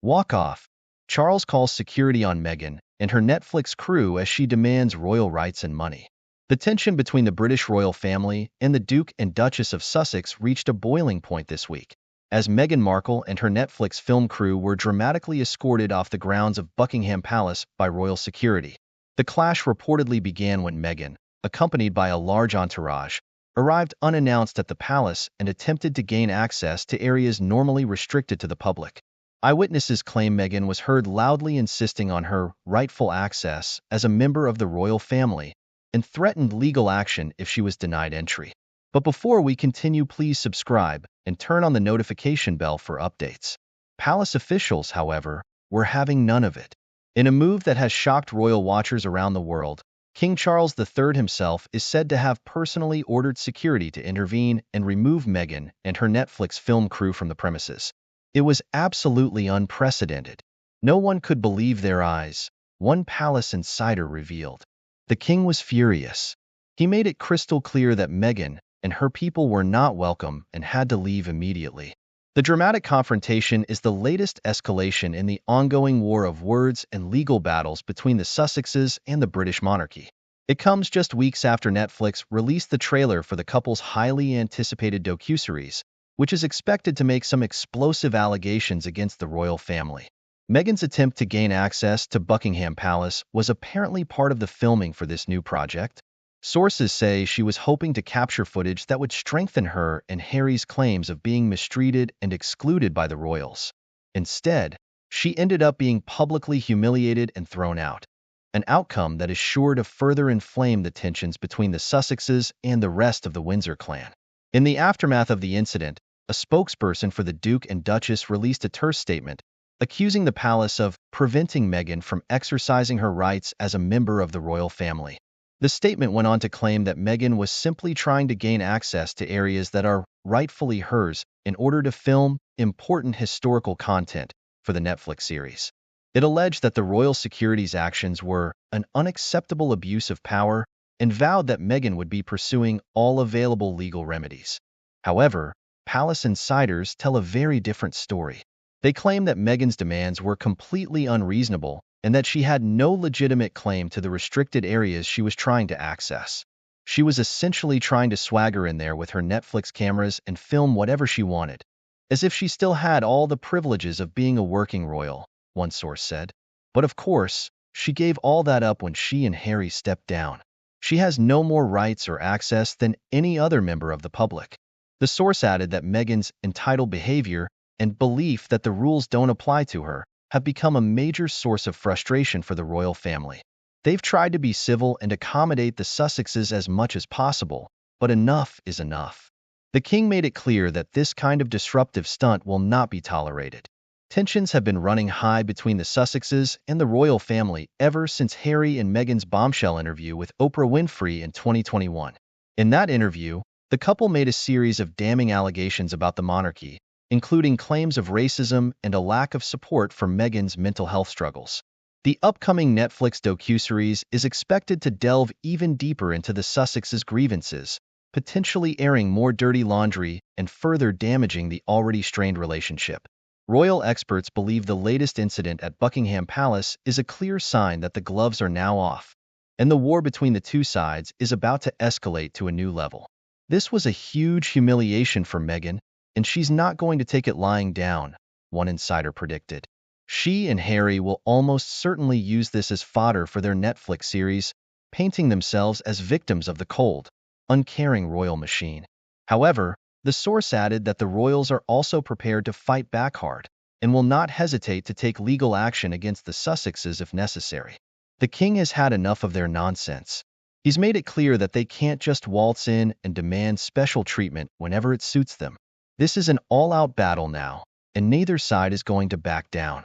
Walk off. Charles calls security on Meghan and her Netflix crew as she demands royal rights and money. The tension between the British royal family and the Duke and Duchess of Sussex reached a boiling point this week, as Meghan Markle and her Netflix film crew were dramatically escorted off the grounds of Buckingham Palace by royal security. The clash reportedly began when Meghan, accompanied by a large entourage, arrived unannounced at the palace and attempted to gain access to areas normally restricted to the public. Eyewitnesses claim Meghan was heard loudly insisting on her rightful access as a member of the royal family and threatened legal action if she was denied entry. But before we continue, please subscribe and turn on the notification bell for updates. Palace officials, however, were having none of it. In a move that has shocked royal watchers around the world, King Charles III himself is said to have personally ordered security to intervene and remove Meghan and her Netflix film crew from the premises. It was absolutely unprecedented. No one could believe their eyes, one palace insider revealed. The king was furious. He made it crystal clear that Meghan and her people were not welcome and had to leave immediately. The dramatic confrontation is the latest escalation in the ongoing war of words and legal battles between the Sussexes and the British monarchy. It comes just weeks after Netflix released the trailer for the couple's highly anticipated docuseries, which is expected to make some explosive allegations against the royal family. Meghan's attempt to gain access to Buckingham Palace was apparently part of the filming for this new project. Sources say she was hoping to capture footage that would strengthen her and Harry's claims of being mistreated and excluded by the royals. Instead, she ended up being publicly humiliated and thrown out, an outcome that is sure to further inflame the tensions between the Sussexes and the rest of the Windsor clan. In the aftermath of the incident, a spokesperson for the Duke and Duchess released a terse statement, accusing the palace of preventing Meghan from exercising her rights as a member of the royal family. The statement went on to claim that Meghan was simply trying to gain access to areas that are rightfully hers in order to film important historical content for the Netflix series. It alleged that the royal security's actions were an unacceptable abuse of power and vowed that Meghan would be pursuing all available legal remedies. However, palace insiders tell a very different story. They claim that Meghan's demands were completely unreasonable and that she had no legitimate claim to the restricted areas she was trying to access. She was essentially trying to swagger in there with her Netflix cameras and film whatever she wanted, as if she still had all the privileges of being a working royal, one source said. But of course, she gave all that up when she and Harry stepped down. She has no more rights or access than any other member of the public. The source added that Meghan's entitled behavior and belief that the rules don't apply to her have become a major source of frustration for the royal family. They've tried to be civil and accommodate the Sussexes as much as possible, but enough is enough. The king made it clear that this kind of disruptive stunt will not be tolerated. Tensions have been running high between the Sussexes and the royal family ever since Harry and Meghan's bombshell interview with Oprah Winfrey in 2021. In that interview, the couple made a series of damning allegations about the monarchy, including claims of racism and a lack of support for Meghan's mental health struggles. The upcoming Netflix docuseries is expected to delve even deeper into the Sussexes' grievances, potentially airing more dirty laundry and further damaging the already strained relationship. Royal experts believe the latest incident at Buckingham Palace is a clear sign that the gloves are now off, and the war between the two sides is about to escalate to a new level. This was a huge humiliation for Meghan, and she's not going to take it lying down, one insider predicted. She and Harry will almost certainly use this as fodder for their Netflix series, painting themselves as victims of the cold, uncaring royal machine. However, the source added that the royals are also prepared to fight back hard and will not hesitate to take legal action against the Sussexes if necessary. The king has had enough of their nonsense. He's made it clear that they can't just waltz in and demand special treatment whenever it suits them. This is an all-out battle now, and neither side is going to back down.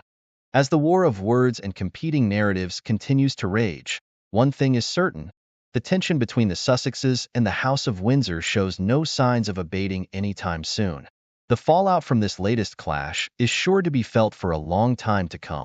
As the war of words and competing narratives continues to rage, one thing is certain: the tension between the Sussexes and the House of Windsor shows no signs of abating anytime soon. The fallout from this latest clash is sure to be felt for a long time to come.